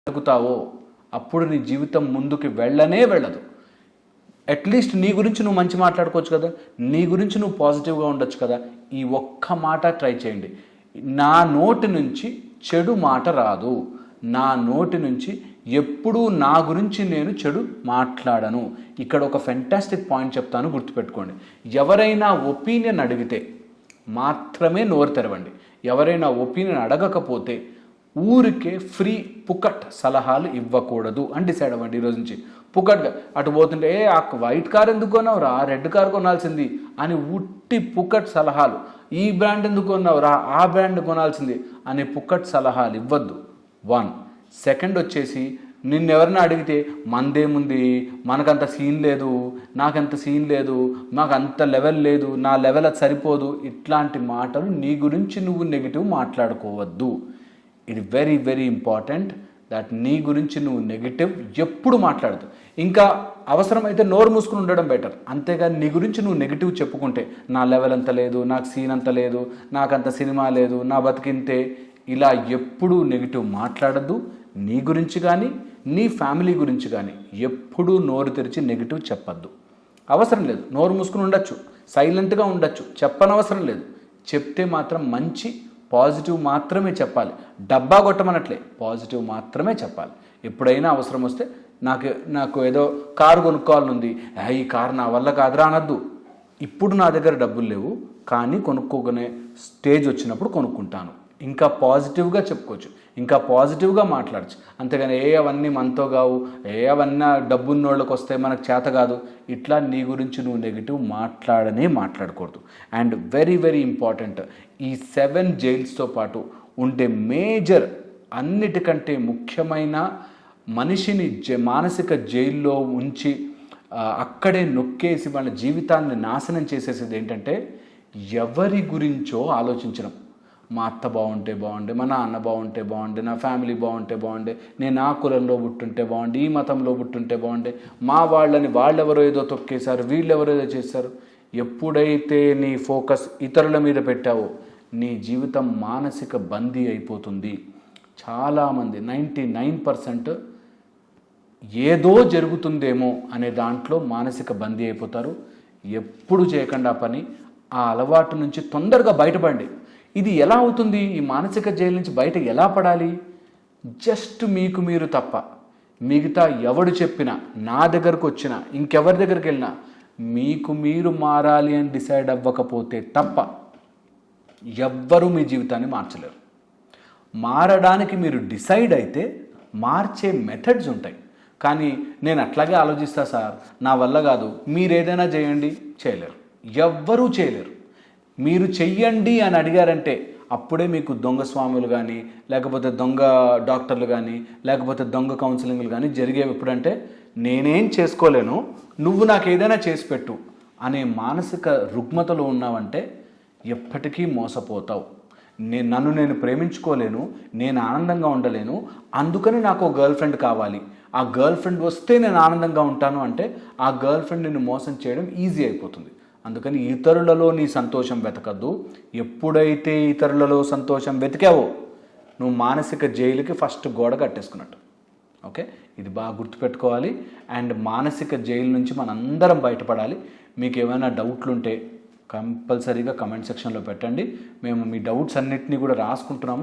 ఎదుగుతావో అప్పుడు నీ జీవితం ముందుకు వెళ్ళదు. అట్లీస్ట్ నీ గురించి నువ్వు మంచి మాట్లాడుకోవచ్చు కదా, నీ గురించి నువ్వు పాజిటివ్గా ఉండొచ్చు కదా. ఈ ఒక్క మాట ట్రై చేయండి. నా నోటి నుంచి చెడు మాట రాదు, నా నోటి నుంచి ఎప్పుడూ నా గురించి నేను చెడు మాట్లాడను. ఇక్కడ ఒక ఫెంటాస్టిక్ పాయింట్ చెప్తాను, గుర్తుపెట్టుకోండి. ఎవరైనా ఒపీనియన్ అడిగితే మాత్రమే నోరు తెరవండి. ఎవరైనా ఒపీనియన్ అడగకపోతే ఊరికే ఫ్రీ పుకట్ సలహాలు ఇవ్వకూడదు అని డిసైడ్ అవ్వండి. ఈరోజు నుంచి పుకట్గా అటు పోతుంటే ఆ వైట్ కార్ ఎందుకు కొన్నావురా, రెడ్ కార్ కొనాల్సింది అని ఉట్టి పుకట్ సలహాలు, ఈ బ్రాండ్ ఎందుకు కొన్నావురా, ఆ బ్రాండ్ కొనాల్సింది అని పుకట్ సలహాలు ఇవ్వద్దు. 1. సెకండ్ వచ్చేసి నిన్నెవరైనా అడిగితే మందేముంది, మనకంత సీన్ లేదు, నాకంత సీన్ లేదు, మాకు అంత లెవెల్ లేదు, నా లెవెల్ అది సరిపోదు, ఇట్లాంటి మాటలు నీ గురించి నువ్వు నెగిటివ్ మాట్లాడుకోవద్దు. ఇది వెరీ వెరీ ఇంపార్టెంట్ దట్ నీ గురించి నువ్వు నెగిటివ్ ఎప్పుడు మాట్లాడదు. ఇంకా అవసరమైతే నోరు మూసుకుని ఉండడం బెటర్. అంతేగాని నీ గురించి నువ్వు నెగిటివ్ చెప్పుకుంటే నా లెవెల్ అంత లేదు, నాకు సీన్ అంత లేదు, నాకంత సినిమా లేదు, నా బతికింతే, ఇలా ఎప్పుడూ నెగిటివ్ మాట్లాడద్దు. నీ గురించి కానీ నీ ఫ్యామిలీ గురించి కానీ ఎప్పుడూ నోరు తెరిచి నెగిటివ్ చెప్పద్దు. అవసరం లేదు, నోరు మూసుకుని ఉండొచ్చు, సైలెంట్గా ఉండొచ్చు, చెప్పనవసరం లేదు. చెప్తే మాత్రం మంచి పాజిటివ్ మాత్రమే చెప్పాలి. డబ్బా కొట్టమనట్లే, పాజిటివ్ మాత్రమే చెప్పాలి. ఎప్పుడైనా అవసరం వస్తే నాకు ఏదో కారు కొనుక్కోవాలనుంది, ఈ కారు నా వల్ల కాదురా అనద్దు. ఇప్పుడు నా దగ్గర డబ్బులు లేవు, కానీ కొనుక్కోగానే స్టేజ్ వచ్చినప్పుడు కొనుక్కుంటాను. ఇంకా పాజిటివ్గా చెప్పుకోవచ్చు, ఇంకా పాజిటివ్గా మాట్లాడచ్చు. అంతేగాని అవన్నీ మనతో కావు, అవన్నీ డబ్బున్నోళ్ళకి వస్తే మనకు చేత కాదు, ఇట్లా నీ గురించి నువ్వు నెగిటివ్ మాట్లాడకూడదు. అండ్ వెరీ వెరీ ఇంపార్టెంట్, ఈ 7 జైల్స్తో పాటు ఉండే మేజర్ అన్నిటికంటే ముఖ్యమైన మనిషిని మానసిక జైల్లో ఉంచి అక్కడే నొక్కేసి వాళ్ళ జీవితాన్ని నాశనం చేసేసేది ఏంటంటే ఎవరి గురించో ఆలోచించడం. మా అత్త బాగుంటే బాగుండే, మా నాన్న బాగుంటే బాగుండే, నా ఫ్యామిలీ బాగుంటే బాగుండే, నేను ఆ కులంలో పుట్టుంటే బాగుండే, ఈ మతంలో పుట్టుంటే బాగుండే, మా వాళ్ళెవరో ఏదో తొక్కేశారు, వీళ్ళెవరో ఏదో చేశారు. ఎప్పుడైతే నీ ఫోకస్ ఇతరుల మీద పెట్టావో నీ జీవితం మానసిక బందీ అయిపోతుంది. చాలామంది 99% ఏదో జరుగుతుందేమో అనే దాంట్లో మానసిక బందీ అయిపోతారు. ఎప్పుడు చేయకుండా పని, ఆ అలవాటు నుంచి తొందరగా బయటపడండి. ఇది ఎలా అవుతుంది, ఈ మానసిక జైలు నుంచి బయట ఎలా పడాలి? జస్ట్ మీకు మీరు తప్ప మిగతా ఎవడు చెప్పినా, నా దగ్గరకు వచ్చినా, ఇంకెవరి దగ్గరికి వెళ్ళినా మీకు మీరు మారాలి అని డిసైడ్ అవ్వకపోతే తప్ప ఎవ్వరూ మీ జీవితాన్ని మార్చలేరు. మారడానికి మీరు డిసైడ్ అయితే మార్చే మెథడ్స్ ఉంటాయి. కానీ నేను అట్లాగే ఆలోచిస్తా సార్, నా వల్ల కాదు, మీరు ఏదైనా చేయండి, చేయలేరు, ఎవ్వరూ చేయలేరు. మీరు చెయ్యండి అని అడిగారంటే అప్పుడే మీకు దొంగ స్వాములు కానీ, లేకపోతే దొంగ డాక్టర్లు కానీ, లేకపోతే దొంగ కౌన్సిలింగ్లు కానీ జరిగేవి. ఎప్పుడంటే నేనేం చేసుకోలేను, నువ్వు నాకు ఏదైనా చేసి పెట్టు అనే మానసిక రుగ్మతలో ఉన్నావంటే ఎప్పటికీ మోసపోతావు. నేను ప్రేమించుకోలేను, నేను ఆనందంగా ఉండలేను, అందుకని నాకు ఒక గర్ల్ ఫ్రెండ్ కావాలి, ఆ గర్ల్ ఫ్రెండ్ వస్తే నేను ఆనందంగా ఉంటాను అంటే ఆ గర్ల్ ఫ్రెండ్ నిన్ను మోసం చేయడం ఈజీ అయిపోతుంది. అందుకని ఇతరులలో నీ సంతోషం వెతకద్దు. ఎప్పుడైతే ఇతరులలో సంతోషం వెతికావో నువ్వు మానసిక జైలుకి ఫస్ట్ గోడ కట్టేసుకున్నట్టు. ఓకే, ఇది బాగా గుర్తుపెట్టుకోవాలి. అండ్ మానసిక జైలు నుంచి మనందరం బయటపడాలి. మీకు ఏమైనా డౌట్లు ఉంటే కంపల్సరీగా కమెంట్ సెక్షన్లో పెట్టండి. మేము మీ డౌట్స్ అన్నిటినీ కూడా రాసుకుంటున్నాము.